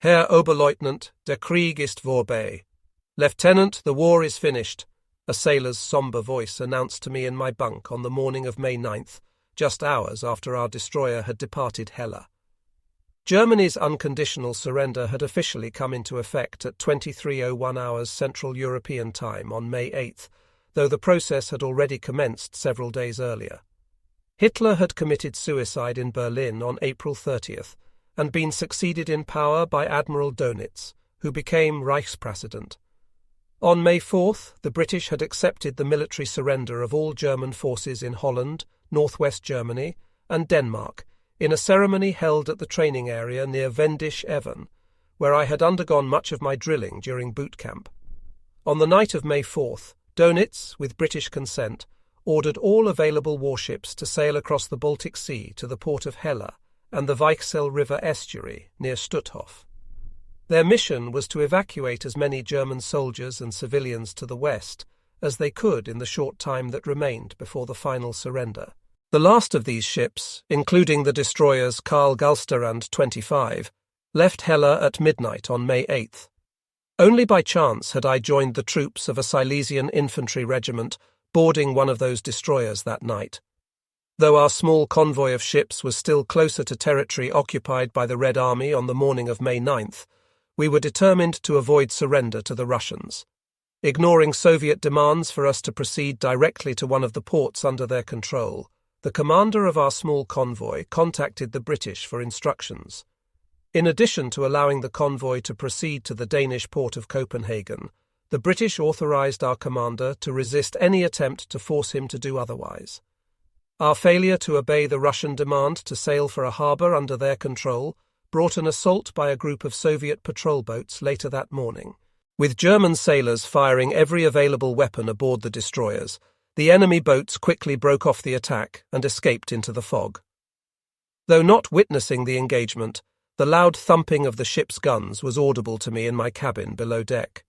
Herr Oberleutnant, der Krieg ist vorbei. Lieutenant, the war is finished, a sailor's sombre voice announced to me in my bunk on the morning of May 9th, just hours after our destroyer had departed Hella. Germany's unconditional surrender had officially come into effect at 23:01 hours Central European Time on May 8th, though the process had already commenced several days earlier. Hitler had committed suicide in Berlin on April 30th and been succeeded in power by Admiral Dönitz, who became Reichspräsident. On May 4th, the British had accepted the military surrender of all German forces in Holland, northwest Germany, and Denmark, in a ceremony held at the training area near Vendish Even, where I had undergone much of my drilling during boot camp. On the night of May 4th, Dönitz, with British consent, ordered all available warships to sail across the Baltic Sea to the port of Hella and the Weichsel River estuary near Stutthof. Their mission was to evacuate as many German soldiers and civilians to the west as they could in the short time that remained before the final surrender. The last of these ships, including the destroyers Karl Galsterand 25, left Hella at midnight on May 8th. Only by chance had I joined the troops of a Silesian infantry regiment boarding one of those destroyers that night. Though our small convoy of ships was still closer to territory occupied by the Red Army on the morning of May 9th, we were determined to avoid surrender to the Russians. Ignoring Soviet demands for us to proceed directly to one of the ports under their control, the commander of our small convoy contacted the British for instructions. In addition to allowing the convoy to proceed to the Danish port of Copenhagen, the British authorized our commander to resist any attempt to force him to do otherwise. Our failure to obey the Russian demand to sail for a harbour under their control brought an assault by a group of Soviet patrol boats later that morning. With German sailors firing every available weapon aboard the destroyers, the enemy boats quickly broke off the attack and escaped into the fog. Though not witnessing the engagement, the loud thumping of the ship's guns was audible to me in my cabin below deck.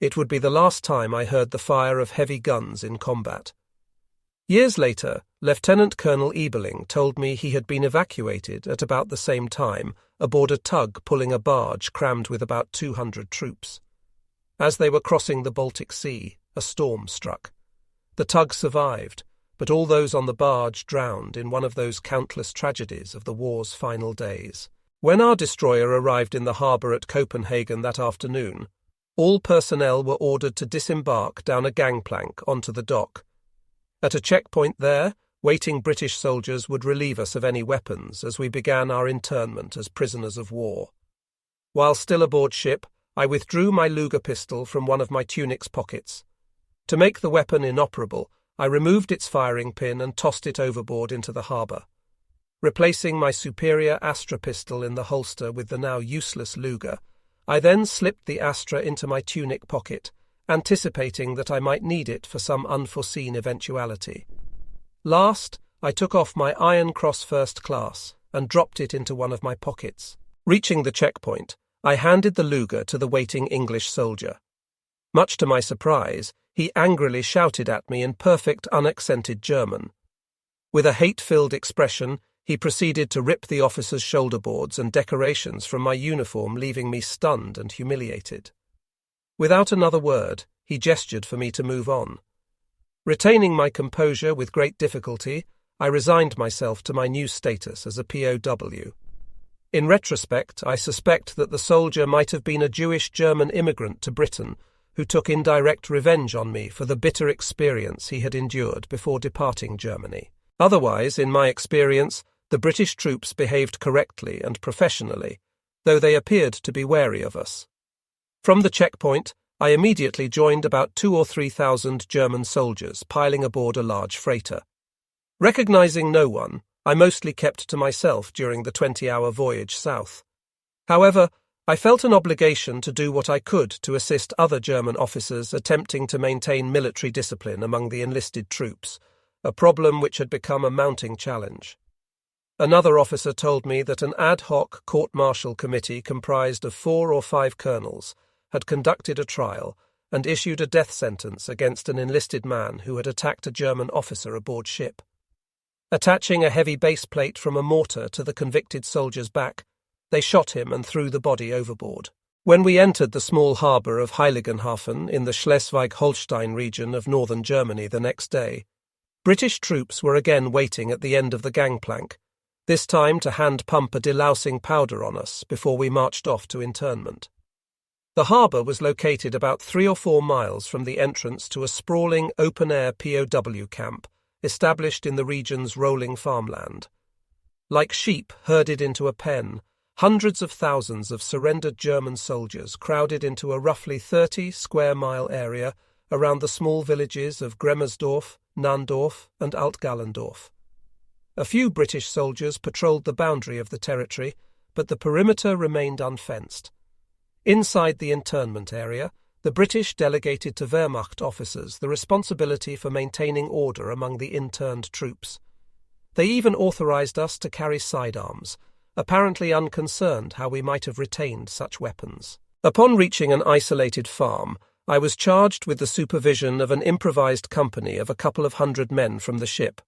It would be the last time I heard the fire of heavy guns in combat. Years later, Lieutenant Colonel Ebeling told me he had been evacuated at about the same time aboard a tug pulling a barge crammed with about 200 troops. As they were crossing the Baltic Sea, a storm struck. The tug survived, but all those on the barge drowned in one of those countless tragedies of the war's final days. When our destroyer arrived in the harbour at Copenhagen that afternoon, all personnel were ordered to disembark down a gangplank onto the dock. At a checkpoint there, waiting British soldiers would relieve us of any weapons as we began our internment as prisoners of war. While still aboard ship, I withdrew my Luger pistol from one of my tunic's pockets. To make the weapon inoperable, I removed its firing pin and tossed it overboard into the harbour. Replacing my superior Astra pistol in the holster with the now useless Luger, I then slipped the Astra into my tunic pocket, anticipating that I might need it for some unforeseen eventuality. Last, I took off my Iron Cross First Class and dropped it into one of my pockets. Reaching the checkpoint, I handed the Luger to the waiting English soldier. Much to my surprise, he angrily shouted at me in perfect unaccented German. With a hate-filled expression, he proceeded to rip the officer's shoulder boards and decorations from my uniform, leaving me stunned and humiliated. Without another word, he gestured for me to move on. Retaining my composure with great difficulty, I resigned myself to my new status as a POW. In retrospect, I suspect that the soldier might have been a Jewish German immigrant to Britain who took indirect revenge on me for the bitter experience he had endured before departing Germany. Otherwise, in my experience, the British troops behaved correctly and professionally, though they appeared to be wary of us. From the checkpoint, I immediately joined about 2,000 or 3,000 German soldiers piling aboard a large freighter. Recognizing no one, I mostly kept to myself during the 20-hour voyage south. However, I felt an obligation to do what I could to assist other German officers attempting to maintain military discipline among the enlisted troops, a problem which had become a mounting challenge. Another officer told me that an ad hoc court-martial committee comprised of 4 or 5 colonels had conducted a trial and issued a death sentence against an enlisted man who had attacked a German officer aboard ship. Attaching a heavy base plate from a mortar to the convicted soldier's back, They shot him and threw the body overboard. When we entered the small harbour of Heiligenhafen in the Schleswig-Holstein region of northern Germany the next day, British troops were again waiting at the end of the gangplank, this time to hand-pump a delousing powder on us before we marched off to internment. The harbour was located about 3 or 4 miles from the entrance to a sprawling open-air POW camp established in the region's rolling farmland. Like sheep herded into a pen, hundreds of thousands of surrendered German soldiers crowded into a roughly 30-square-mile area around the small villages of Gremmersdorf, Nandorf, and Altgallendorf. A few British soldiers patrolled the boundary of the territory, but the perimeter remained unfenced. Inside the internment area, the British delegated to Wehrmacht officers the responsibility for maintaining order among the interned troops. They even authorized us to carry sidearms, apparently unconcerned how we might have retained such weapons. Upon reaching an isolated farm, I was charged with the supervision of an improvised company of a couple of hundred men from the ship.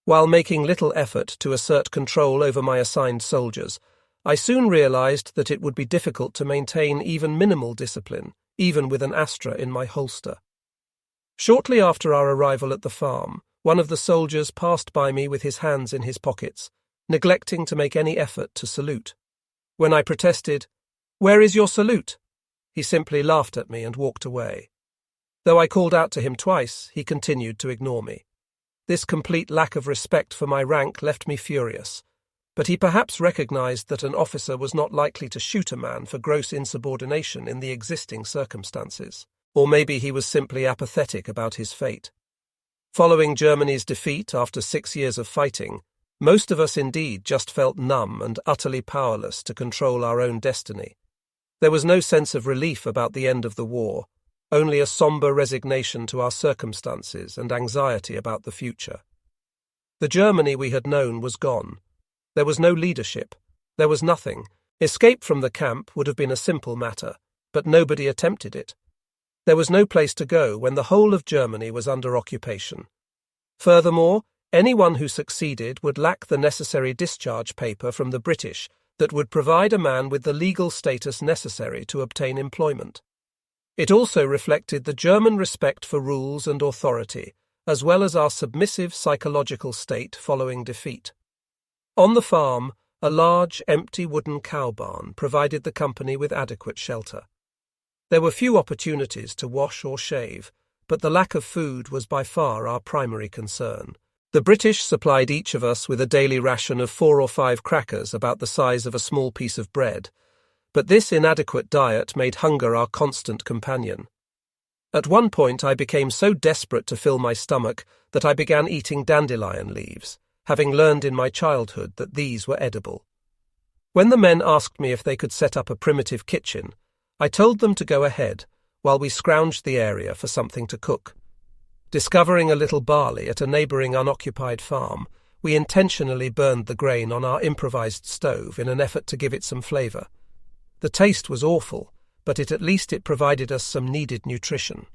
While making little effort to assert control over my assigned soldiers, I soon realized that it would be difficult to maintain even minimal discipline, even with an Astra in my holster. Shortly after our arrival at the farm, one of the soldiers passed by me with his hands in his pockets, neglecting to make any effort to salute. When I protested, "Where is your salute?" he simply laughed at me and walked away. Though I called out to him twice, he continued to ignore me. This complete lack of respect for my rank left me furious, but he perhaps recognized that an officer was not likely to shoot a man for gross insubordination in the existing circumstances. Or maybe he was simply apathetic about his fate. Following Germany's defeat after 6 years of fighting, most of us indeed just felt numb and utterly powerless to control our own destiny. There was no sense of relief about the end of the war, only a sombre resignation to our circumstances and anxiety about the future. The Germany we had known was gone. There was no leadership. There was nothing. Escape from the camp would have been a simple matter, but nobody attempted it. There was no place to go when the whole of Germany was under occupation. Furthermore, anyone who succeeded would lack the necessary discharge paper from the British that would provide a man with the legal status necessary to obtain employment. It also reflected the German respect for rules and authority, as well as our submissive psychological state following defeat. On the farm, a large, empty wooden cow barn provided the company with adequate shelter. There were few opportunities to wash or shave, but the lack of food was by far our primary concern. The British supplied each of us with a daily ration of 4 or 5 crackers about the size of a small piece of bread, but this inadequate diet made hunger our constant companion. At one point I became so desperate to fill my stomach that I began eating dandelion leaves, having learned in my childhood that these were edible. When the men asked me if they could set up a primitive kitchen, I told them to go ahead, while we scrounged the area for something to cook. Discovering a little barley at a neighbouring unoccupied farm, we intentionally burned the grain on our improvised stove in an effort to give it some flavour. The taste was awful, but at least it provided us some needed nutrition.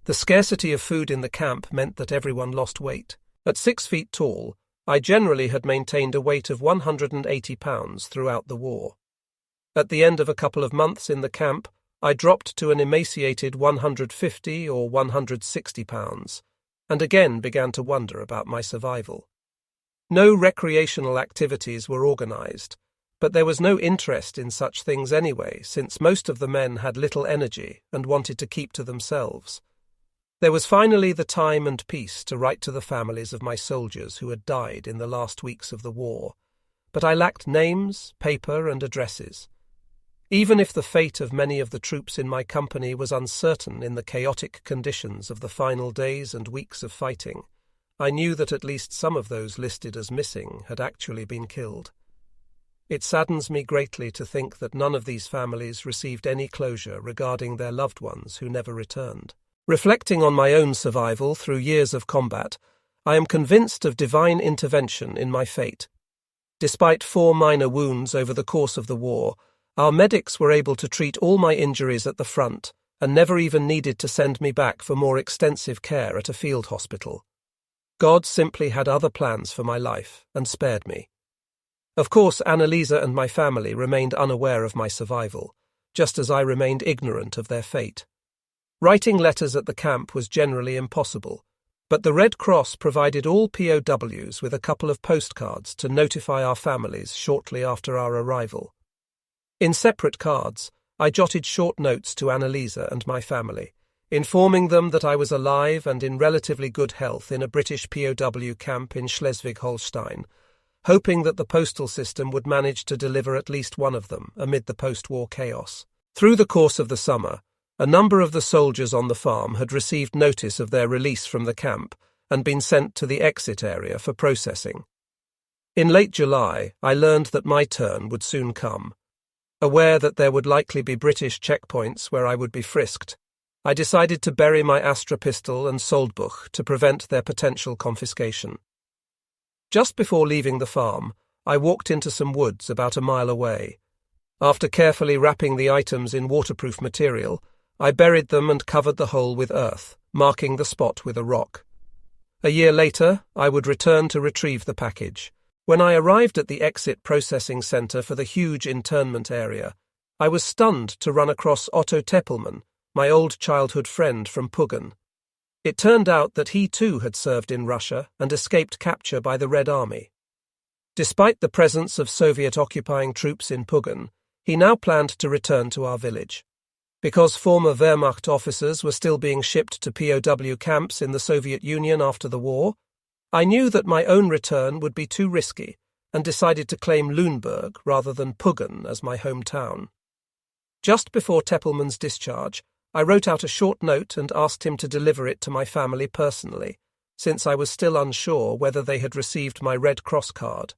The scarcity of food in the camp meant that everyone lost weight. At 6 feet tall, I generally had maintained a weight of 180 pounds throughout the war. At the end of a couple of months in the camp, I dropped to an emaciated 150 or 160 pounds, and again began to wonder about my survival. No recreational activities were organised, but there was no interest in such things anyway, since most of the men had little energy and wanted to keep to themselves. There was finally the time and peace to write to the families of my soldiers who had died in the last weeks of the war, but I lacked names, paper, and addresses. Even if the fate of many of the troops in my company was uncertain in the chaotic conditions of the final days and weeks of fighting, I knew that at least some of those listed as missing had actually been killed. It saddens me greatly to think that none of these families received any closure regarding their loved ones who never returned. Reflecting on my own survival through years of combat, I am convinced of divine intervention in my fate. Despite 4 minor wounds over the course of the war, our medics were able to treat all my injuries at the front and never even needed to send me back for more extensive care at a field hospital. God simply had other plans for my life and spared me. Of course, Annalisa and my family remained unaware of my survival, just as I remained ignorant of their fate. Writing letters at the camp was generally impossible, but the Red Cross provided all POWs with a couple of postcards to notify our families shortly after our arrival. In separate cards, I jotted short notes to Annalisa and my family, informing them that I was alive and in relatively good health in a British POW camp in Schleswig-Holstein, hoping that the postal system would manage to deliver at least one of them amid the post-war chaos. Through the course of the summer, a number of the soldiers on the farm had received notice of their release from the camp and been sent to the exit area for processing. In late July, I learned that my turn would soon come. Aware that there would likely be British checkpoints where I would be frisked, I decided to bury my Astra pistol and Soldbuch to prevent their potential confiscation. Just before leaving the farm, I walked into some woods about a mile away. After carefully wrapping the items in waterproof material, I buried them and covered the hole with earth, marking the spot with a rock. A year later, I would return to retrieve the package. When I arrived at the exit processing centre for the huge internment area, I was stunned to run across Otto Teppelmann, my old childhood friend from Puggen. It turned out that he too had served in Russia and escaped capture by the Red Army. Despite the presence of Soviet-occupying troops in Puggen, he now planned to return to our village. Because former Wehrmacht officers were still being shipped to POW camps in the Soviet Union after the war, I knew that my own return would be too risky and decided to claim Lüneburg rather than Puggen as my hometown. Just before Teppelmann's discharge, I wrote out a short note and asked him to deliver it to my family personally, since I was still unsure whether they had received my Red Cross card.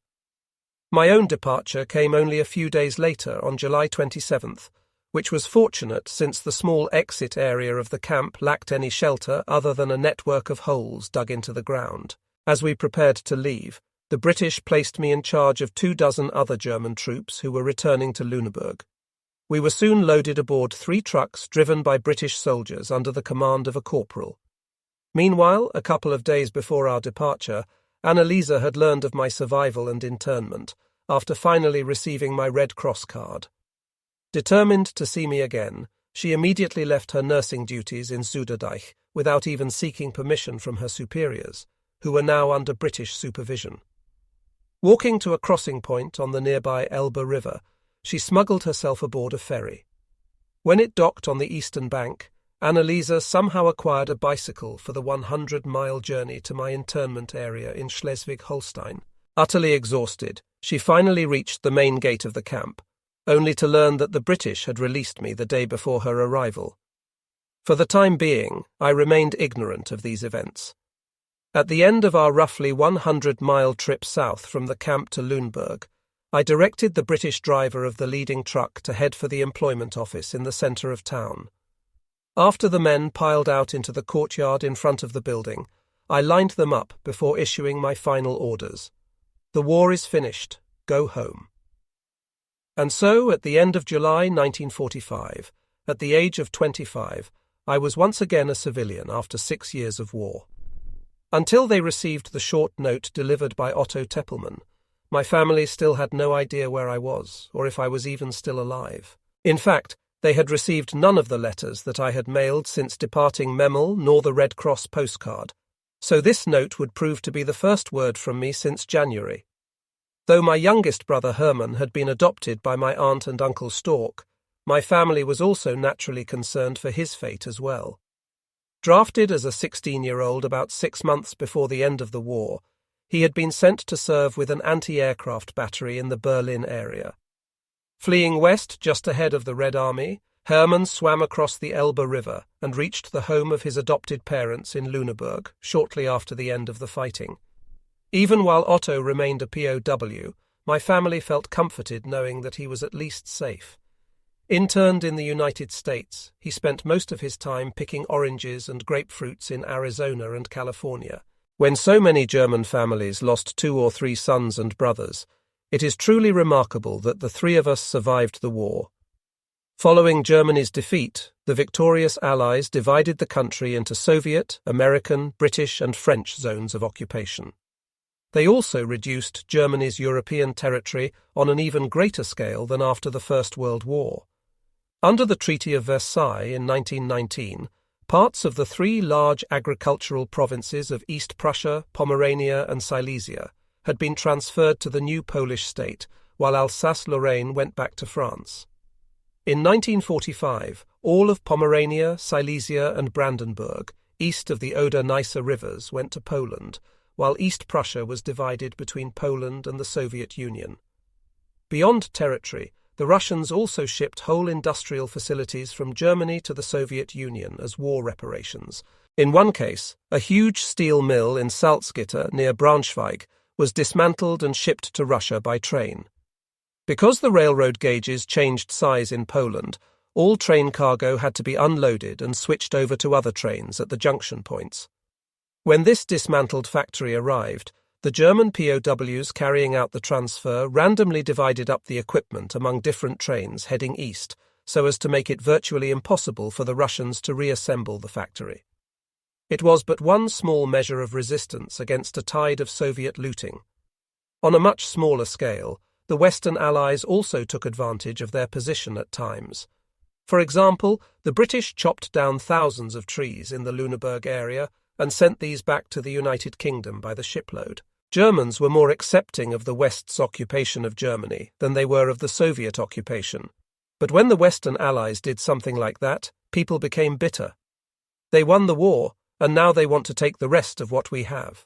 My own departure came only a few days later on July 27th, which was fortunate since the small exit area of the camp lacked any shelter other than a network of holes dug into the ground. As we prepared to leave, the British placed me in charge of 24 other German troops who were returning to Lüneburg. We were soon loaded aboard 3 trucks driven by British soldiers under the command of a corporal. Meanwhile, a couple of days before our departure, Annalisa had learned of my survival and internment after finally receiving my Red Cross card. Determined to see me again, she immediately left her nursing duties in Zuiderdeich without even seeking permission from her superiors, who were now under British supervision. Walking to a crossing point on the nearby Elbe River, she smuggled herself aboard a ferry. When it docked on the eastern bank, Annalisa somehow acquired a bicycle for the 100-mile journey to my internment area in Schleswig-Holstein. Utterly exhausted, she finally reached the main gate of the camp, only to learn that the British had released me the day before her arrival. For the time being, I remained ignorant of these events. At the end of our roughly 100-mile trip south from the camp to Lüneburg, I directed the British driver of the leading truck to head for the employment office in the centre of town. After the men piled out into the courtyard in front of the building, I lined them up before issuing my final orders. The war is finished. Go home. And so, at the end of July 1945, at the age of 25, I was once again a civilian after 6 years of war. Until they received the short note delivered by Otto Teppelmann, my family still had no idea where I was, or if I was even still alive. In fact, they had received none of the letters that I had mailed since departing Memel nor the Red Cross postcard, so this note would prove to be the first word from me since January. Though my youngest brother Hermann had been adopted by my aunt and uncle Stork, my family was also naturally concerned for his fate as well. Drafted as a 16-year-old about 6 months before the end of the war, he had been sent to serve with an anti-aircraft battery in the Berlin area. Fleeing west just ahead of the Red Army, Hermann swam across the Elbe River and reached the home of his adopted parents in Lüneburg shortly after the end of the fighting. Even while Otto remained a POW, my family felt comforted knowing that he was at least safe. Interned in the United States, he spent most of his time picking oranges and grapefruits in Arizona and California. When so many German families lost 2 or 3 sons and brothers, it is truly remarkable that the 3 of us survived the war. Following Germany's defeat, the victorious Allies divided the country into Soviet, American, British and French zones of occupation. They also reduced Germany's European territory on an even greater scale than after the First World War. Under the Treaty of Versailles in 1919, parts of the three large agricultural provinces of East Prussia, Pomerania, and Silesia had been transferred to the new Polish state, while Alsace-Lorraine went back to France. In 1945, all of Pomerania, Silesia, and Brandenburg, east of the Oder-Neisse rivers, went to Poland, while East Prussia was divided between Poland and the Soviet Union. Beyond territory, the Russians also shipped whole industrial facilities from Germany to the Soviet Union as war reparations. In one case, a huge steel mill in Salzgitter near Braunschweig was dismantled and shipped to Russia by train. Because the railroad gauges changed size in Poland, all train cargo had to be unloaded and switched over to other trains at the junction points. When this dismantled factory arrived, the German POWs carrying out the transfer randomly divided up the equipment among different trains heading east so as to make it virtually impossible for the Russians to reassemble the factory. It was but one small measure of resistance against a tide of Soviet looting. On a much smaller scale, the Western Allies also took advantage of their position at times. For example, the British chopped down thousands of trees in the Lüneburg area and sent these back to the United Kingdom by the shipload. Germans were more accepting of the West's occupation of Germany than they were of the Soviet occupation. But when the Western Allies did something like that, people became bitter. They won the war, and now they want to take the rest of what we have.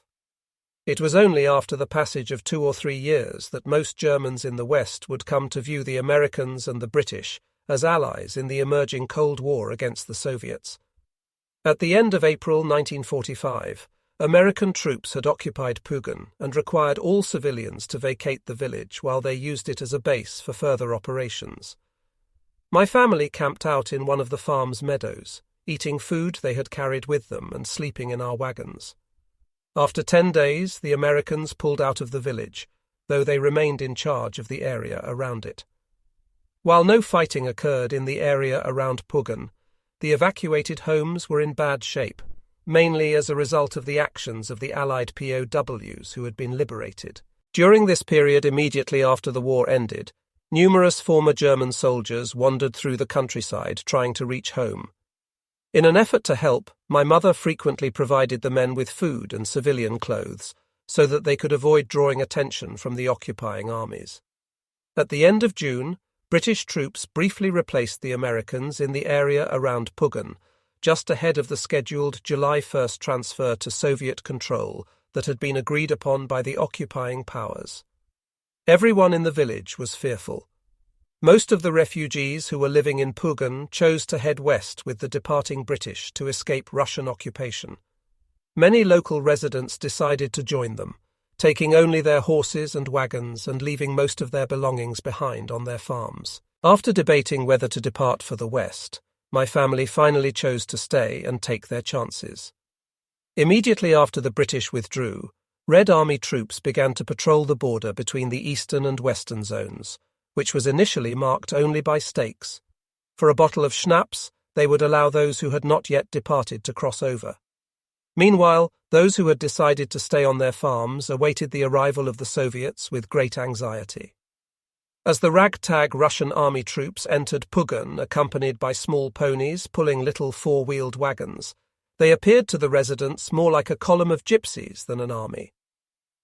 It was only after the passage of 2 or 3 years that most Germans in the West would come to view the Americans and the British as allies in the emerging Cold War against the Soviets. At the end of April 1945, American troops had occupied Pugin and required all civilians to vacate the village while they used it as a base for further operations. My family camped out in one of the farm's meadows, eating food they had carried with them and sleeping in our wagons. After 10 days, the Americans pulled out of the village, though they remained in charge of the area around it. While no fighting occurred in the area around Pugin, the evacuated homes were in bad shape, mainly as a result of the actions of the Allied POWs who had been liberated. During this period immediately after the war ended, numerous former German soldiers wandered through the countryside trying to reach home. In an effort to help, my mother frequently provided the men with food and civilian clothes so that they could avoid drawing attention from the occupying armies. At the end of June, British troops briefly replaced the Americans in the area around Pugin, just ahead of the scheduled July 1st transfer to Soviet control that had been agreed upon by the occupying powers. Everyone in the village was fearful. Most of the refugees who were living in Pugin chose to head west with the departing British to escape Russian occupation. Many local residents decided to join them, taking only their horses and wagons and leaving most of their belongings behind on their farms. After debating whether to depart for the west, my family finally chose to stay and take their chances. Immediately after the British withdrew, Red Army troops began to patrol the border between the eastern and western zones, which was initially marked only by stakes. For a bottle of schnapps, they would allow those who had not yet departed to cross over. Meanwhile, those who had decided to stay on their farms awaited the arrival of the Soviets with great anxiety. As the ragtag Russian army troops entered Pugin accompanied by small ponies pulling little four-wheeled wagons, they appeared to the residents more like a column of gypsies than an army.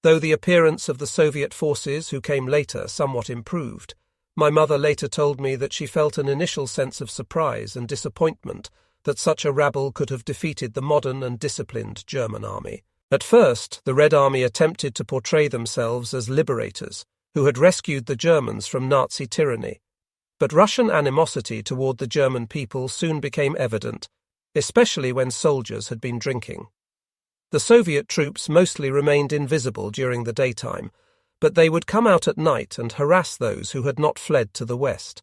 Though the appearance of the Soviet forces who came later somewhat improved, my mother later told me that she felt an initial sense of surprise and disappointment that such a rabble could have defeated the modern and disciplined German army. At first, the Red Army attempted to portray themselves as liberators who had rescued the Germans from Nazi tyranny, but Russian animosity toward the German people soon became evident, especially when soldiers had been drinking. The Soviet troops mostly remained invisible during the daytime, but they would come out at night and harass those who had not fled to the west.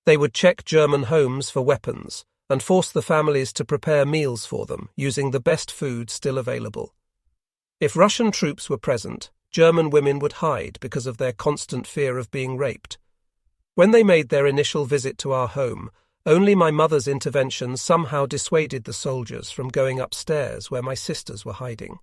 They would check German homes for weapons and force the families to prepare meals for them using the best food still available. If Russian troops were present, German women would hide because of their constant fear of being raped. When they made their initial visit to our home, only my mother's intervention somehow dissuaded the soldiers from going upstairs where my sisters were hiding.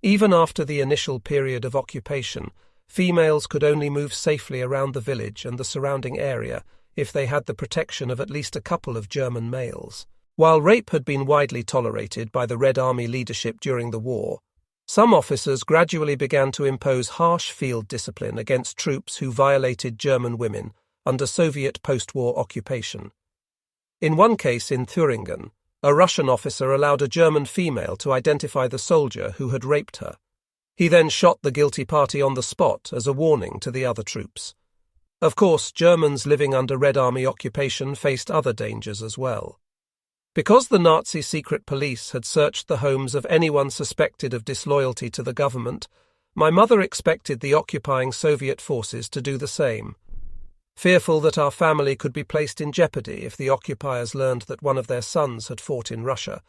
Even after the initial period of occupation, females could only move safely around the village and the surrounding area if they had the protection of at least a couple of German males. While rape had been widely tolerated by the Red Army leadership during the war, some officers gradually began to impose harsh field discipline against troops who violated German women under Soviet post-war occupation. In one case in Thüringen, a Russian officer allowed a German female to identify the soldier who had raped her. He then shot the guilty party on the spot as a warning to the other troops. Of course, Germans living under Red Army occupation faced other dangers as well. Because the Nazi secret police had searched the homes of anyone suspected of disloyalty to the government, my mother expected the occupying Soviet forces to do the same. Fearful that our family could be placed in jeopardy if the occupiers learned that one of their sons had fought in Russia,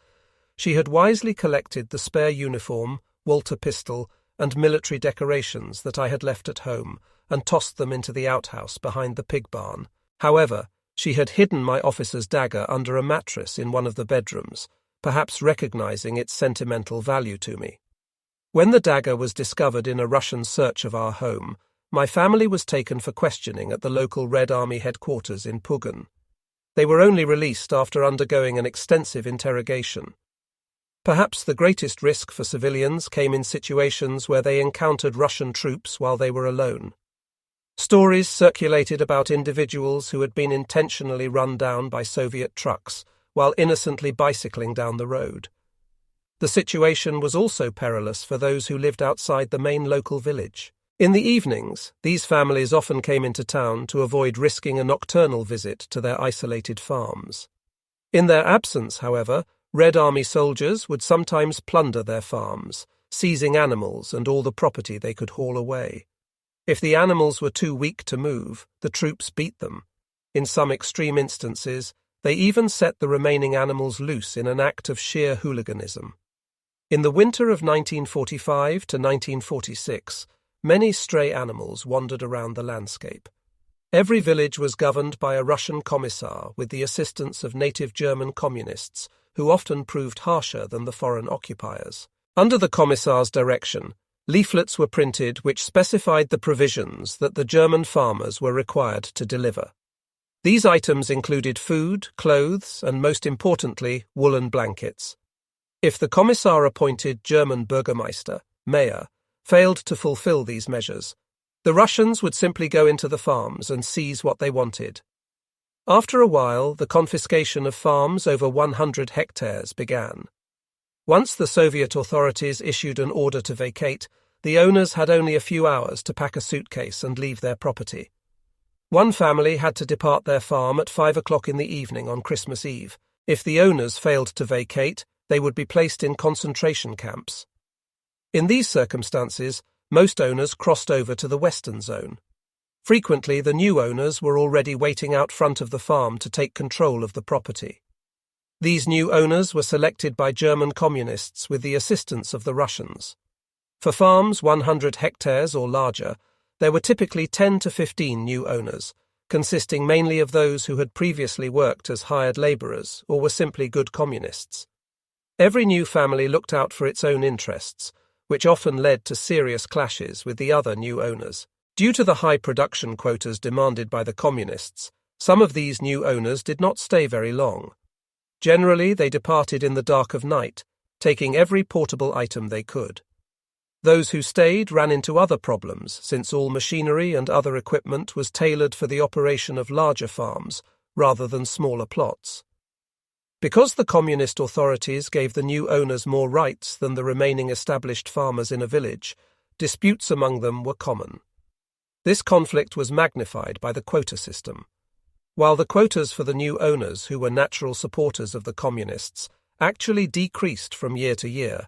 she had wisely collected the spare uniform, Walter pistol, and military decorations that I had left at home and tossed them into the outhouse behind the pig barn. However, she had hidden my officer's dagger under a mattress in one of the bedrooms, perhaps recognizing its sentimental value to me. When the dagger was discovered in a Russian search of our home, my family was taken for questioning at the local Red Army headquarters in Pugan. They were only released after undergoing an extensive interrogation. Perhaps the greatest risk for civilians came in situations where they encountered Russian troops while they were alone. Stories circulated about individuals who had been intentionally run down by Soviet trucks while innocently bicycling down the road. The situation was also perilous for those who lived outside the main local village. In the evenings, these families often came into town to avoid risking a nocturnal visit to their isolated farms. In their absence, however, Red Army soldiers would sometimes plunder their farms, seizing animals and all the property they could haul away. If the animals were too weak to move, the troops beat them. In some extreme instances, they even set the remaining animals loose in an act of sheer hooliganism. In the winter of 1945 to 1946, many stray animals wandered around the landscape. Every village was governed by a Russian commissar with the assistance of native German communists, who often proved harsher than the foreign occupiers. Under the commissar's direction, leaflets were printed which specified the provisions that the German farmers were required to deliver. These items included food, clothes, and most importantly, woolen blankets. If the commissar-appointed German Bürgermeister, mayor, failed to fulfill these measures, the Russians would simply go into the farms and seize what they wanted. After a while, the confiscation of farms over 100 hectares began. Once the Soviet authorities issued an order to vacate, the owners had only a few hours to pack a suitcase and leave their property. One family had to depart their farm at 5 o'clock in the evening on Christmas Eve. If the owners failed to vacate, they would be placed in concentration camps. In these circumstances, most owners crossed over to the Western Zone. Frequently, the new owners were already waiting out front of the farm to take control of the property. These new owners were selected by German communists with the assistance of the Russians. For farms 100 hectares or larger, there were typically 10 to 15 new owners, consisting mainly of those who had previously worked as hired labourers or were simply good communists. Every new family looked out for its own interests, which often led to serious clashes with the other new owners. Due to the high production quotas demanded by the communists, some of these new owners did not stay very long. Generally, they departed in the dark of night, taking every portable item they could. Those who stayed ran into other problems, since all machinery and other equipment was tailored for the operation of larger farms rather than smaller plots. Because the communist authorities gave the new owners more rights than the remaining established farmers in a village, disputes among them were common. This conflict was magnified by the quota system. While the quotas for the new owners, who were natural supporters of the communists, actually decreased from year to year,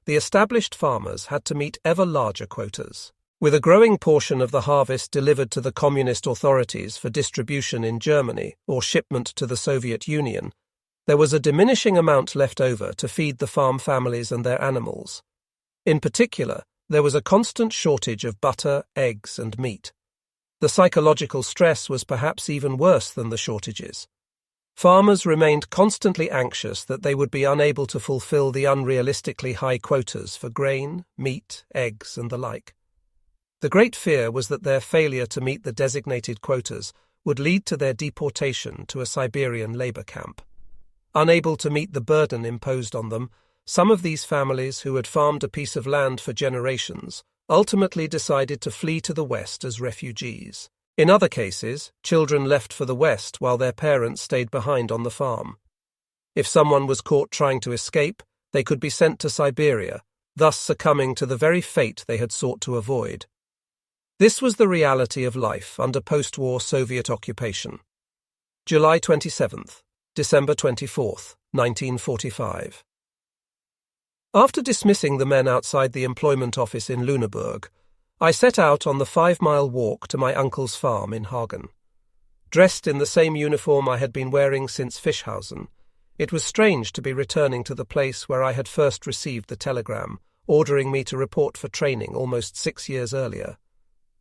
the established farmers had to meet ever larger quotas. With a growing portion of the harvest delivered to the communist authorities for distribution in Germany or shipment to the Soviet Union, there was a diminishing amount left over to feed the farm families and their animals. In particular, there was a constant shortage of butter, eggs, and meat. The psychological stress was perhaps even worse than the shortages. Farmers remained constantly anxious that they would be unable to fulfill the unrealistically high quotas for grain, meat, eggs, and the like. The great fear was that their failure to meet the designated quotas would lead to their deportation to a Siberian labor camp. Unable to meet the burden imposed on them, some of these families who had farmed a piece of land for generations ultimately decided to flee to the West as refugees. In other cases, children left for the West while their parents stayed behind on the farm. If someone was caught trying to escape, they could be sent to Siberia, thus succumbing to the very fate they had sought to avoid. This was the reality of life under post-war Soviet occupation. July 27th, December 24th, 1945. After dismissing the men outside the employment office in Lüneburg, I set out on the 5-mile walk to my uncle's farm in Hagen. Dressed in the same uniform I had been wearing since Fischhausen, it was strange to be returning to the place where I had first received the telegram, ordering me to report for training almost 6 years earlier.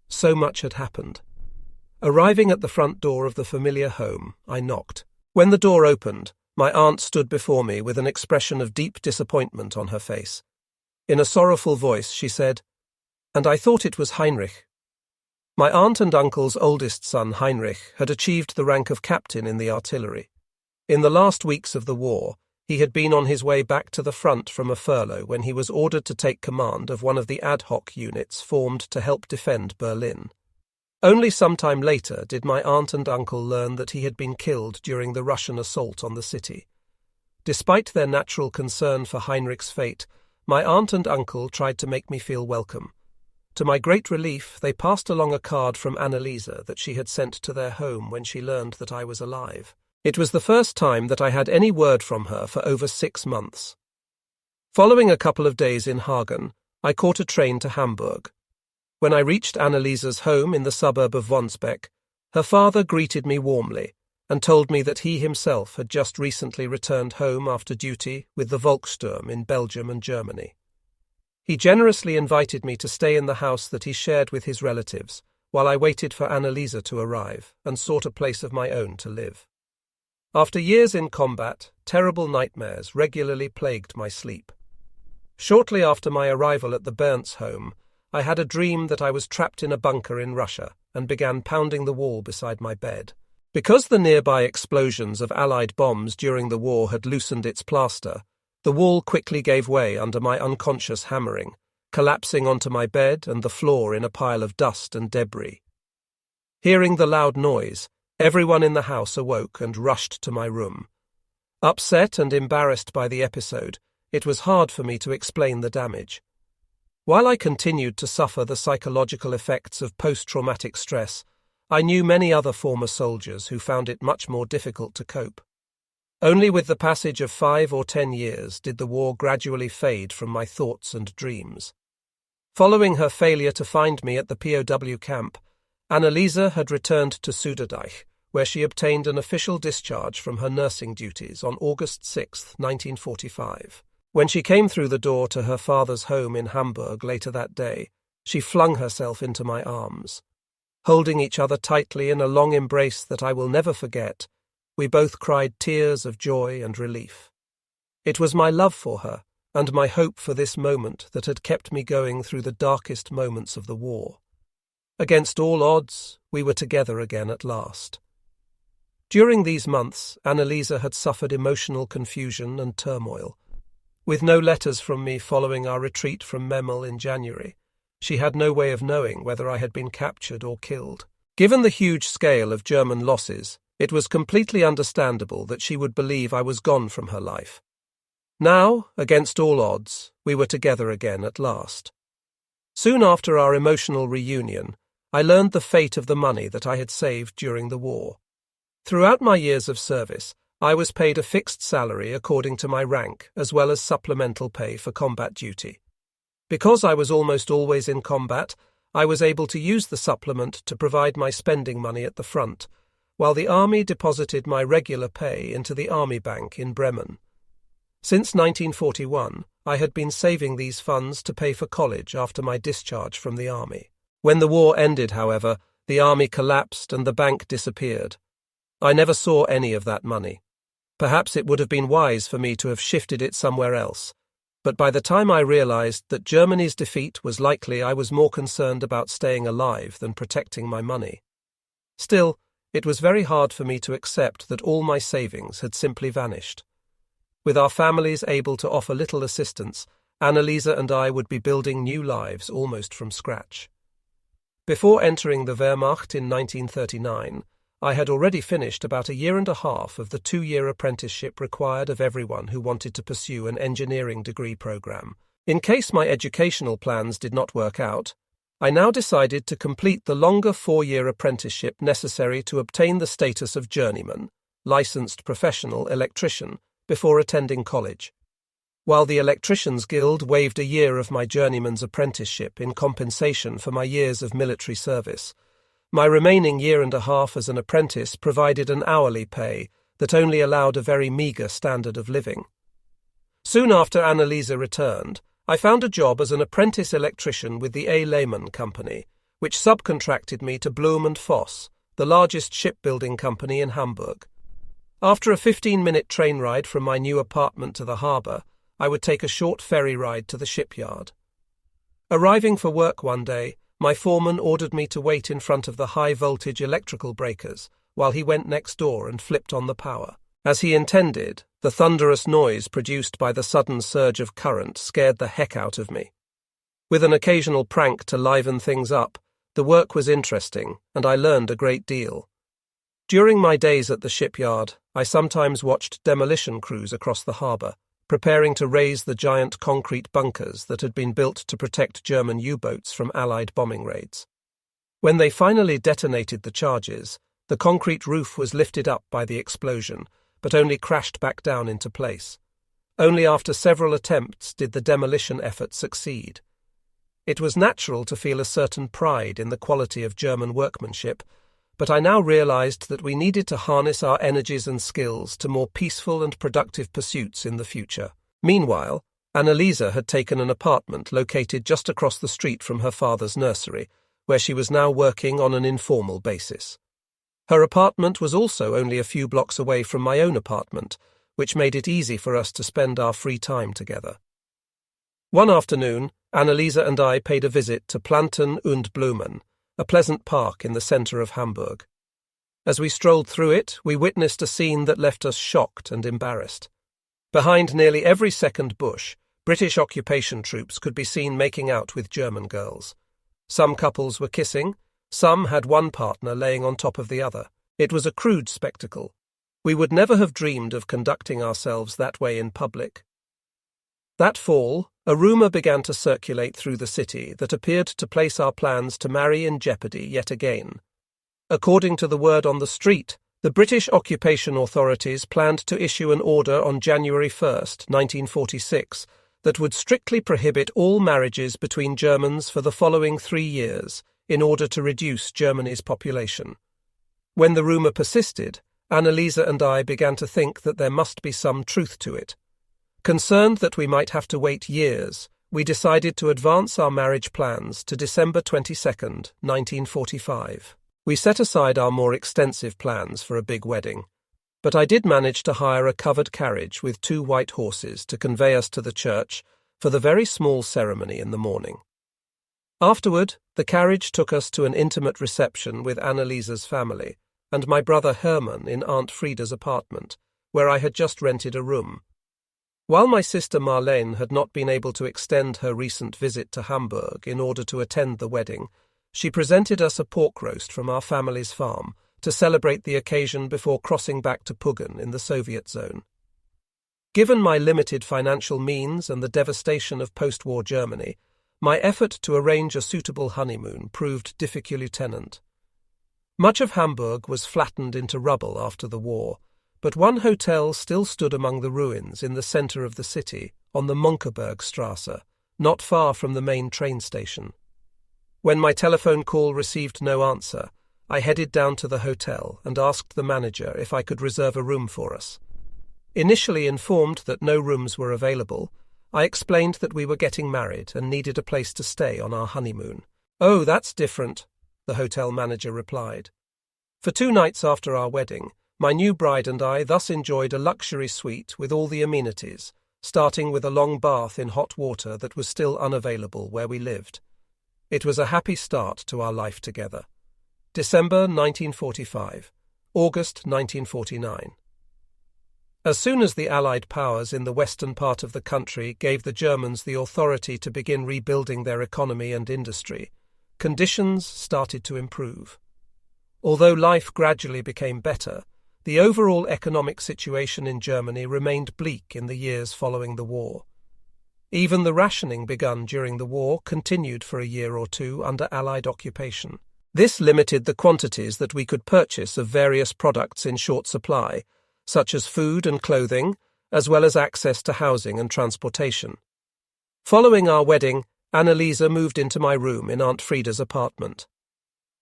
So much had happened. Arriving at the front door of the familiar home, I knocked. When the door opened, my aunt stood before me with an expression of deep disappointment on her face. In a sorrowful voice, she said, "And I thought it was Heinrich." My aunt and uncle's oldest son, Heinrich, had achieved the rank of captain in the artillery. In the last weeks of the war, he had been on his way back to the front from a furlough when he was ordered to take command of one of the ad hoc units formed to help defend Berlin. Only some time later did my aunt and uncle learn that he had been killed during the Russian assault on the city. Despite their natural concern for Heinrich's fate, my aunt and uncle tried to make me feel welcome. To my great relief, they passed along a card from Anneliese that she had sent to their home when she learned that I was alive. It was the first time that I had any word from her for over 6 months. Following a couple of days in Hagen, I caught a train to Hamburg. When I reached Anneliese's home in the suburb of Wonsbeck, her father greeted me warmly and told me that he himself had just recently returned home after duty with the Volkssturm in Belgium and Germany. He generously invited me to stay in the house that he shared with his relatives while I waited for Anneliese to arrive and sought a place of my own to live. After years in combat, terrible nightmares regularly plagued my sleep. Shortly after my arrival at the Bernds home, I had a dream that I was trapped in a bunker in Russia and began pounding the wall beside my bed. Because the nearby explosions of Allied bombs during the war had loosened its plaster, the wall quickly gave way under my unconscious hammering, collapsing onto my bed and the floor in a pile of dust and debris. Hearing the loud noise, everyone in the house awoke and rushed to my room. Upset and embarrassed by the episode, it was hard for me to explain the damage. While I continued to suffer the psychological effects of post-traumatic stress, I knew many other former soldiers who found it much more difficult to cope. Only with the passage of 5 or 10 years did the war gradually fade from my thoughts and dreams. Following her failure to find me at the POW camp, Anneliese had returned to Zuiderdeich, where she obtained an official discharge from her nursing duties on August 6, 1945. When she came through the door to her father's home in Hamburg later that day, she flung herself into my arms. Holding each other tightly in a long embrace that I will never forget, we both cried tears of joy and relief. It was my love for her and my hope for this moment that had kept me going through the darkest moments of the war. Against all odds, we were together again at last. During these months, Anneliese had suffered emotional confusion and turmoil. With no letters from me following our retreat from Memel in January, she had no way of knowing whether I had been captured or killed. Given the huge scale of German losses, it was completely understandable that she would believe I was gone from her life. Now, against all odds, we were together again at last. Soon after our emotional reunion, I learned the fate of the money that I had saved during the war. Throughout my years of service, I was paid a fixed salary according to my rank, as well as supplemental pay for combat duty. Because I was almost always in combat, I was able to use the supplement to provide my spending money at the front, while the army deposited my regular pay into the army bank in Bremen. Since 1941, I had been saving these funds to pay for college after my discharge from the army. When the war ended, however, the army collapsed and the bank disappeared. I never saw any of that money, Perhaps it would have been wise for me to have shifted it somewhere else, but by the time I realized that Germany's defeat was likely, I was more concerned about staying alive than protecting my money. Still, it was very hard for me to accept that all my savings had simply vanished. With our families able to offer little assistance, Annalisa and I would be building new lives almost from scratch. Before entering the Wehrmacht in 1939, I had already finished about a year and a half of the 2-year apprenticeship required of everyone who wanted to pursue an engineering degree program. In case my educational plans did not work out, I now decided to complete the longer 4-year apprenticeship necessary to obtain the status of journeyman, licensed professional electrician, before attending college. While the Electricians' Guild waived a year of my journeyman's apprenticeship in compensation for my years of military service, my remaining year and a half as an apprentice provided an hourly pay that only allowed a very meagre standard of living. Soon after Annalisa returned, I found a job as an apprentice electrician with the A. Lehman Company, which subcontracted me to Blum and Voss, the largest shipbuilding company in Hamburg. After a 15-minute train ride from my new apartment to the harbour, I would take a short ferry ride to the shipyard. Arriving for work one day, my foreman ordered me to wait in front of the high-voltage electrical breakers while he went next door and flipped on the power. As he intended, the thunderous noise produced by the sudden surge of current scared the heck out of me. With an occasional prank to liven things up, the work was interesting, and I learned a great deal. During my days at the shipyard, I sometimes watched demolition crews across the harbour, preparing to raise the giant concrete bunkers that had been built to protect German U-boats from Allied bombing raids. When they finally detonated the charges, the concrete roof was lifted up by the explosion, but only crashed back down into place. Only after several attempts did the demolition effort succeed. It was natural to feel a certain pride in the quality of German workmanship, but I now realized that we needed to harness our energies and skills to more peaceful and productive pursuits in the future. Meanwhile, Annalisa had taken an apartment located just across the street from her father's nursery, where she was now working on an informal basis. Her apartment was also only a few blocks away from my own apartment, which made it easy for us to spend our free time together. One afternoon, Annalisa and I paid a visit to Planten und Blumen, a pleasant park in the centre of Hamburg. As we strolled through it, we witnessed a scene that left us shocked and embarrassed. Behind nearly every second bush, British occupation troops could be seen making out with German girls. Some couples were kissing, some had one partner laying on top of the other. It was a crude spectacle. We would never have dreamed of conducting ourselves that way in public. That fall, a rumour began to circulate through the city that appeared to place our plans to marry in jeopardy yet again. According to the word on the street, the British occupation authorities planned to issue an order on January 1st, 1946, that would strictly prohibit all marriages between Germans for the following 3 years in order to reduce Germany's population. When the rumour persisted, Annalisa and I began to think that there must be some truth to it. Concerned that we might have to wait years, we decided to advance our marriage plans to December 22nd, 1945. We set aside our more extensive plans for a big wedding, but I did manage to hire a covered carriage with 2 white horses to convey us to the church for the very small ceremony in the morning. Afterward, the carriage took us to an intimate reception with Annalisa's family and my brother Hermann in Aunt Frieda's apartment, where I had just rented a room. While my sister Marlene had not been able to extend her recent visit to Hamburg in order to attend the wedding, she presented us a pork roast from our family's farm to celebrate the occasion before crossing back to Puggen in the Soviet zone. Given my limited financial means and the devastation of post-war Germany, my effort to arrange a suitable honeymoon proved difficult. Much of Hamburg was flattened into rubble after the war, but one hotel still stood among the ruins in the centre of the city, on the Mönckebergstrasse, not far from the main train station. When my telephone call received no answer, I headed down to the hotel and asked the manager if I could reserve a room for us. Initially informed that no rooms were available, I explained that we were getting married and needed a place to stay on our honeymoon. "Oh, that's different," the hotel manager replied. For 2 nights after our wedding, My new bride and I thus enjoyed a luxury suite with all the amenities, starting with a long bath in hot water that was still unavailable where we lived. It was a happy start to our life together. December 1945, August 1949. As soon as the Allied powers in the western part of the country gave the Germans the authority to begin rebuilding their economy and industry, conditions started to improve. Although life gradually became better, the overall economic situation in Germany remained bleak in the years following the war. Even the rationing begun during the war continued for a year or two under Allied occupation. This limited the quantities that we could purchase of various products in short supply, such as food and clothing, as well as access to housing and transportation. Following our wedding, Anneliese moved into my room in Aunt Frieda's apartment.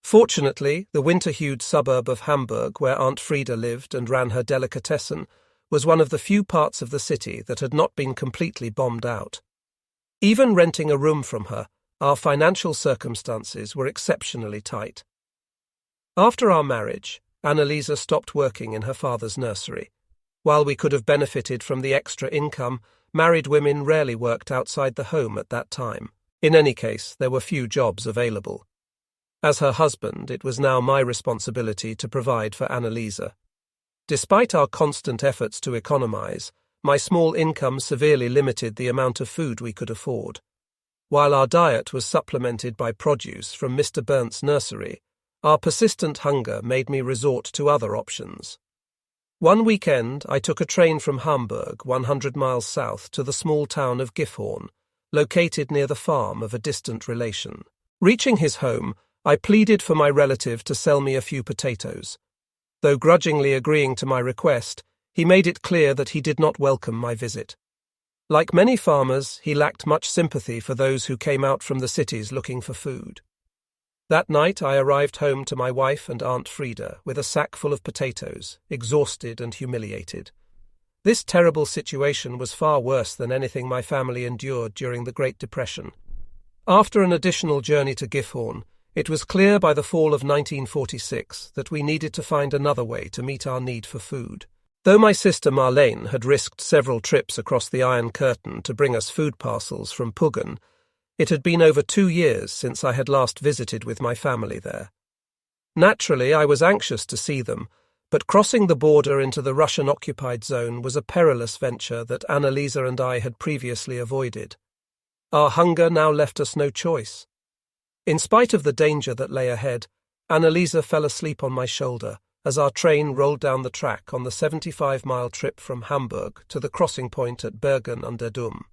Fortunately, the winter-hued suburb of Hamburg, where Aunt Frieda lived and ran her delicatessen, was one of the few parts of the city that had not been completely bombed out. Even renting a room from her, our financial circumstances were exceptionally tight. After our marriage, Anneliese stopped working in her father's nursery. While we could have benefited from the extra income, married women rarely worked outside the home at that time. In any case, there were few jobs available. As her husband, it was now my responsibility to provide for Anneliese. Despite our constant efforts to economize, my small income severely limited the amount of food we could afford. While our diet was supplemented by produce from Mr. Bernt's nursery, our persistent hunger made me resort to other options. One weekend, I took a train from Hamburg, 100 miles south, to the small town of Gifhorn, located near the farm of a distant relation. Reaching his home, I pleaded for my relative to sell me a few potatoes. Though grudgingly agreeing to my request, he made it clear that he did not welcome my visit. Like many farmers, he lacked much sympathy for those who came out from the cities looking for food. That night I arrived home to my wife and Aunt Frieda with a sack full of potatoes, exhausted and humiliated. This terrible situation was far worse than anything my family endured during the Great Depression. After an additional journey to Gifhorn, it was clear by the fall of 1946 that we needed to find another way to meet our need for food. Though my sister Marlene had risked several trips across the Iron Curtain to bring us food parcels from Puggen, it had been over 2 years since I had last visited with my family there. Naturally, I was anxious to see them, but crossing the border into the Russian-occupied zone was a perilous venture that Anneliese and I had previously avoided. Our hunger now left us no choice. In spite of the danger that lay ahead, Anneliese fell asleep on my shoulder as our train rolled down the track on the 75-mile trip from Hamburg to the crossing point at Bergen an der Dum.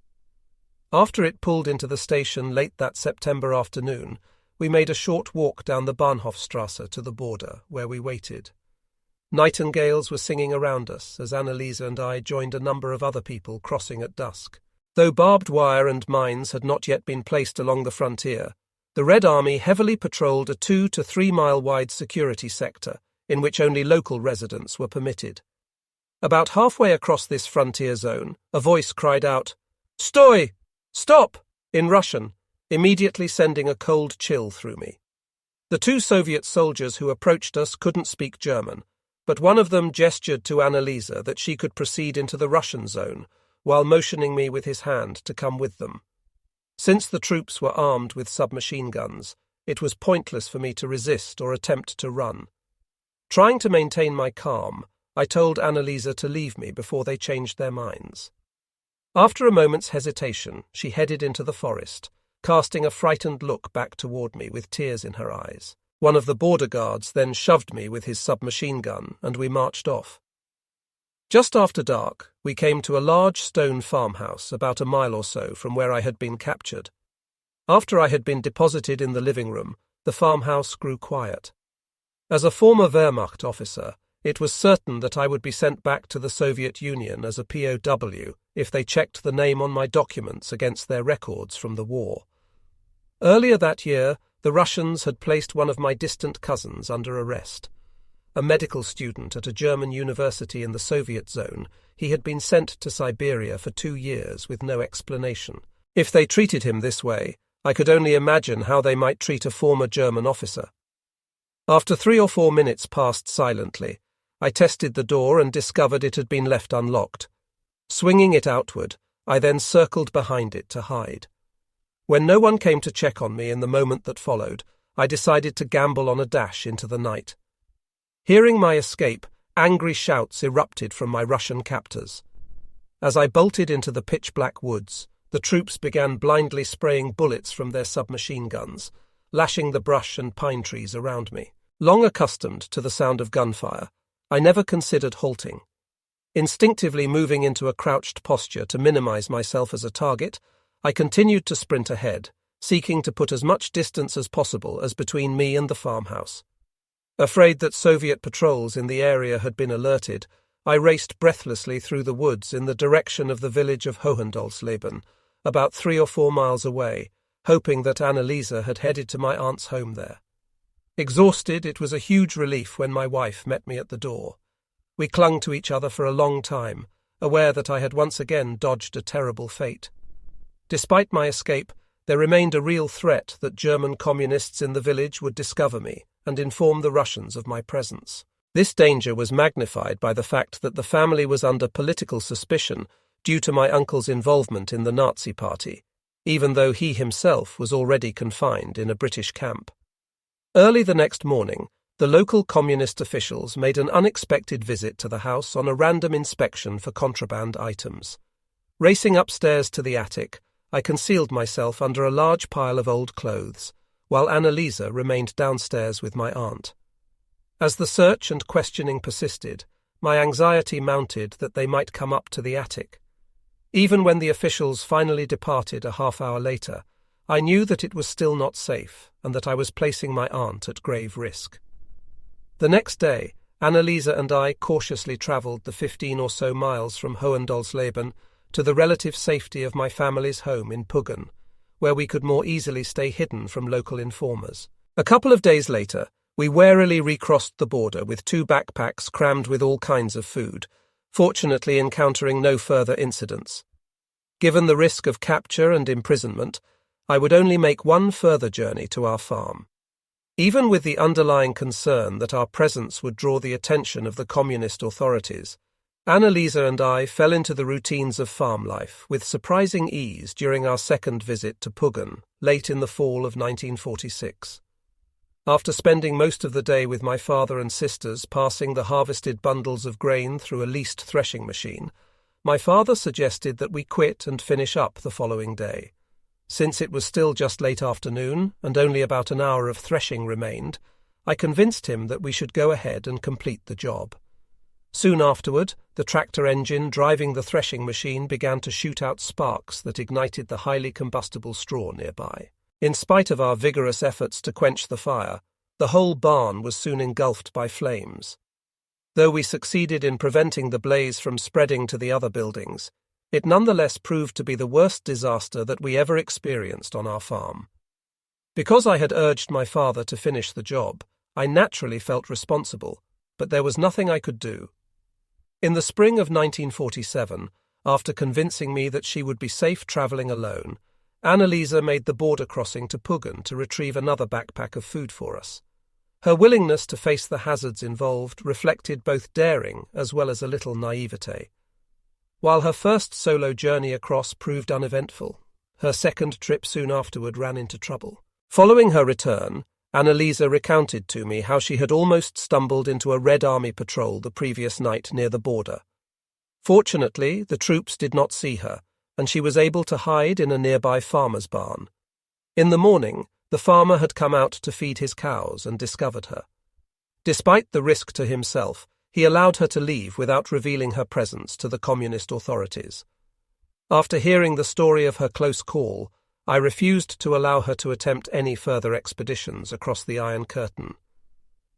After it pulled into the station late that September afternoon, we made a short walk down the Bahnhofstrasse to the border, where we waited. Nightingales were singing around us as Anneliese and I joined a number of other people crossing at dusk. Though barbed wire and mines had not yet been placed along the frontier, the Red Army heavily patrolled a 2 to 3 mile wide security sector in which only local residents were permitted. About halfway across this frontier zone, a voice cried out, "Stoi! Stop!" in Russian, immediately sending a cold chill through me. The 2 Soviet soldiers who approached us couldn't speak German, but one of them gestured to Anneliese that she could proceed into the Russian zone, while motioning me with his hand to come with them. Since the troops were armed with submachine guns, it was pointless for me to resist or attempt to run. Trying to maintain my calm, I told Anneliese to leave me before they changed their minds. After a moment's hesitation, she headed into the forest, casting a frightened look back toward me with tears in her eyes. One of the border guards then shoved me with his submachine gun, and we marched off. Just after dark, we came to a large stone farmhouse about a mile or so from where I had been captured. After I had been deposited in the living room, the farmhouse grew quiet. As a former Wehrmacht officer, it was certain that I would be sent back to the Soviet Union as a POW if they checked the name on my documents against their records from the war. Earlier that year, the Russians had placed one of my distant cousins under arrest. A medical student at a German university in the Soviet zone, he had been sent to Siberia for 2 years with no explanation. If they treated him this way, I could only imagine how they might treat a former German officer. After 3 or 4 minutes passed silently, I tested the door and discovered it had been left unlocked. Swinging it outward, I then circled behind it to hide. When no one came to check on me in the moment that followed, I decided to gamble on a dash into the night. Hearing my escape, angry shouts erupted from my Russian captors. As I bolted into the pitch-black woods, the troops began blindly spraying bullets from their submachine guns, lashing the brush and pine trees around me. Long accustomed to the sound of gunfire, I never considered halting. Instinctively moving into a crouched posture to minimize myself as a target, I continued to sprint ahead, seeking to put as much distance as possible as between me and the farmhouse. Afraid that Soviet patrols in the area had been alerted, I raced breathlessly through the woods in the direction of the village of Hohendoldsleben, about 3 or 4 miles away, hoping that Annalisa had headed to my aunt's home there. Exhausted, it was a huge relief when my wife met me at the door. We clung to each other for a long time, aware that I had once again dodged a terrible fate. Despite my escape, there remained a real threat that German communists in the village would discover me and inform the Russians of my presence. This danger was magnified by the fact that the family was under political suspicion due to my uncle's involvement in the Nazi Party, even though he himself was already confined in a British camp. Early the next morning, the local communist officials made an unexpected visit to the house on a random inspection for contraband items. Racing upstairs to the attic, I concealed myself under a large pile of old clothes, while Annalisa remained downstairs with my aunt. As the search and questioning persisted, my anxiety mounted that they might come up to the attic. Even when the officials finally departed a half-hour later, I knew that it was still not safe and that I was placing my aunt at grave risk. The next day, Annalisa and I cautiously travelled the 15 or so miles from Hohendoldsleben to the relative safety of my family's home in Puggen, where we could more easily stay hidden from local informers. A couple of days later, we warily recrossed the border with 2 backpacks crammed with all kinds of food, fortunately encountering no further incidents. Given the risk of capture and imprisonment, I would only make one further journey to our farm. Even with the underlying concern that our presence would draw the attention of the communist authorities, Annalisa and I fell into the routines of farm life with surprising ease during our second visit to Puggen, late in the fall of 1946. After spending most of the day with my father and sisters passing the harvested bundles of grain through a leased threshing machine, my father suggested that we quit and finish up the following day. Since it was still just late afternoon and only about an hour of threshing remained, I convinced him that we should go ahead and complete the job. Soon afterward, the tractor engine driving the threshing machine began to shoot out sparks that ignited the highly combustible straw nearby. In spite of our vigorous efforts to quench the fire, the whole barn was soon engulfed by flames. Though we succeeded in preventing the blaze from spreading to the other buildings, it nonetheless proved to be the worst disaster that we ever experienced on our farm. Because I had urged my father to finish the job, I naturally felt responsible, but there was nothing I could do. In the spring of 1947, after convincing me that she would be safe travelling alone, Annalisa made the border crossing to Puggen to retrieve another backpack of food for us. Her willingness to face the hazards involved reflected both daring as well as a little naivete. While her first solo journey across proved uneventful, her second trip soon afterward ran into trouble. Following her return, Annalisa recounted to me how she had almost stumbled into a Red Army patrol the previous night near the border. Fortunately, the troops did not see her, and she was able to hide in a nearby farmer's barn. In the morning, the farmer had come out to feed his cows and discovered her. Despite the risk to himself, he allowed her to leave without revealing her presence to the communist authorities. After hearing the story of her close call, I refused to allow her to attempt any further expeditions across the Iron Curtain.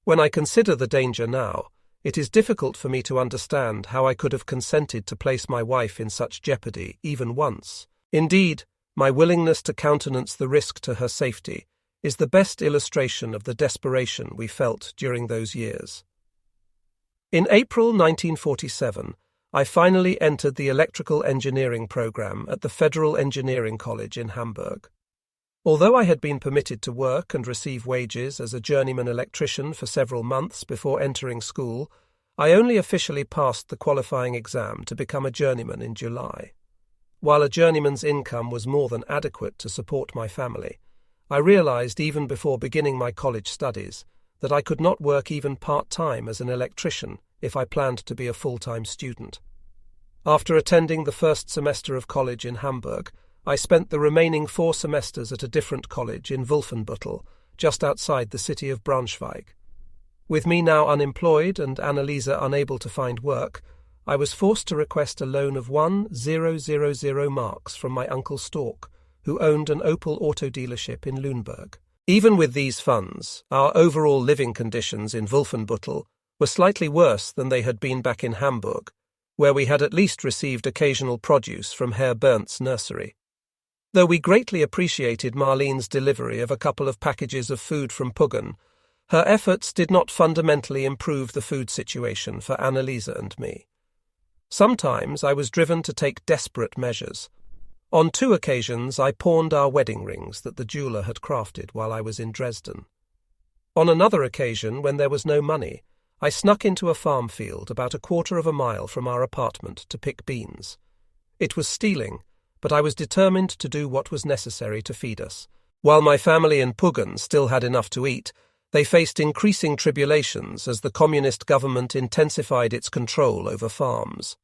When I consider the danger now, it is difficult for me to understand how I could have consented to place my wife in such jeopardy even once. Indeed, my willingness to countenance the risk to her safety is the best illustration of the desperation we felt during those years. In April 1947, I finally entered the electrical engineering program at the Federal Engineering College in Hamburg. Although I had been permitted to work and receive wages as a journeyman electrician for several months before entering school, I only officially passed the qualifying exam to become a journeyman in July. While a journeyman's income was more than adequate to support my family, I realized even before beginning my college studies that I could not work even part-time as an electrician if I planned to be a full-time student. After attending the first semester of college in Hamburg, I spent the remaining 4 semesters at a different college in Wolfenbüttel, just outside the city of Braunschweig. With me now unemployed and Anneliese unable to find work, I was forced to request a loan of 1,000 marks from my uncle Stork, who owned an Opel auto dealership in Lüneburg. Even with these funds, our overall living conditions in Wolfenbüttel were slightly worse than they had been back in Hamburg, where we had at least received occasional produce from Herr Bernth's nursery. Though we greatly appreciated Marlene's delivery of a couple of packages of food from Puggen, her efforts did not fundamentally improve the food situation for Anneliese and me. Sometimes I was driven to take desperate measures. On 2 occasions I pawned our wedding rings that the jeweller had crafted while I was in Dresden. On another occasion, when there was no money, I snuck into a farm field about 1/4 of a mile from our apartment to pick beans. It was stealing, but I was determined to do what was necessary to feed us. While my family in Puggen still had enough to eat, they faced increasing tribulations as the communist government intensified its control over farms.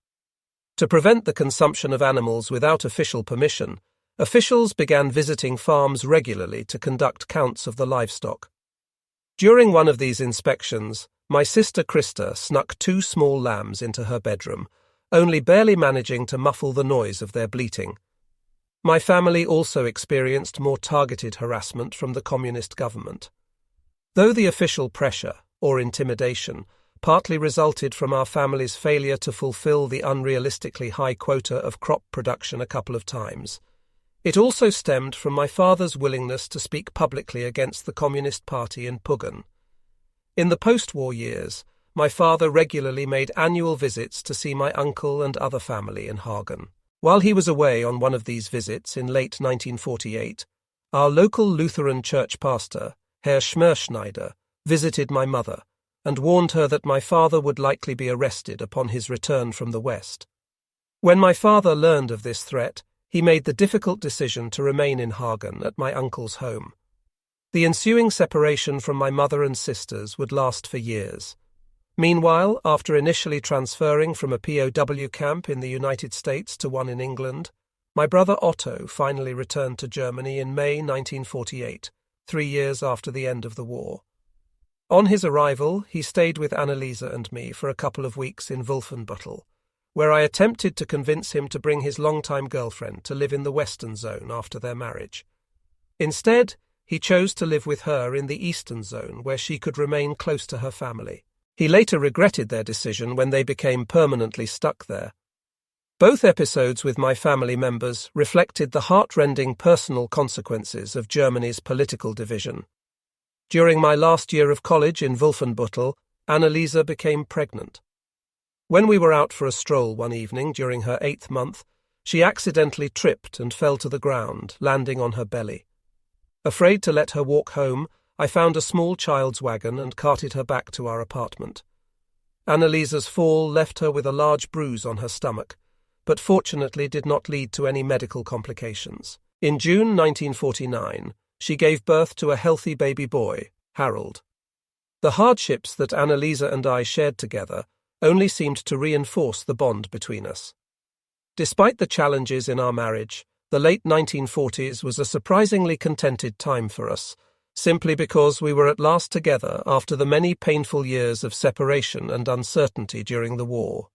To prevent the consumption of animals without official permission, officials began visiting farms regularly to conduct counts of the livestock. During one of these inspections, my sister Krista snuck 2 small lambs into her bedroom, only barely managing to muffle the noise of their bleating. My family also experienced more targeted harassment from the communist government. Though the official pressure, or intimidation, partly resulted from our family's failure to fulfill the unrealistically high quota of crop production a couple of times, it also stemmed from my father's willingness to speak publicly against the Communist Party in Puggen. In the post-war years, my father regularly made annual visits to see my uncle and other family in Hagen. While he was away on one of these visits in late 1948, our local Lutheran church pastor, Herr Schmerschneider, visited my mother and warned her that my father would likely be arrested upon his return from the West. When my father learned of this threat, he made the difficult decision to remain in Hagen at my uncle's home. The ensuing separation from my mother and sisters would last for years. Meanwhile, after initially transferring from a POW camp in the United States to one in England, my brother Otto finally returned to Germany in May 1948, 3 years after the end of the war. On his arrival, he stayed with Anneliese and me for a couple of weeks in Wolfenbüttel, where I attempted to convince him to bring his longtime girlfriend to live in the Western Zone after their marriage. Instead, he chose to live with her in the Eastern Zone, where she could remain close to her family. He later regretted their decision when they became permanently stuck there. Both episodes with my family members reflected the heart-rending personal consequences of Germany's political division. During my last year of college in Wolfenbüttel, Anneliese became pregnant. When we were out for a stroll one evening during her 8th month, she accidentally tripped and fell to the ground, landing on her belly. Afraid to let her walk home, I found a small child's wagon and carted her back to our apartment. Anneliese's fall left her with a large bruise on her stomach, but fortunately did not lead to any medical complications. In June 1949, she gave birth to a healthy baby boy, Harold. The hardships that Anneliese and I shared together only seemed to reinforce the bond between us. Despite the challenges in our marriage, the late 1940s was a surprisingly contented time for us, simply because we were at last together after the many painful years of separation and uncertainty during the war.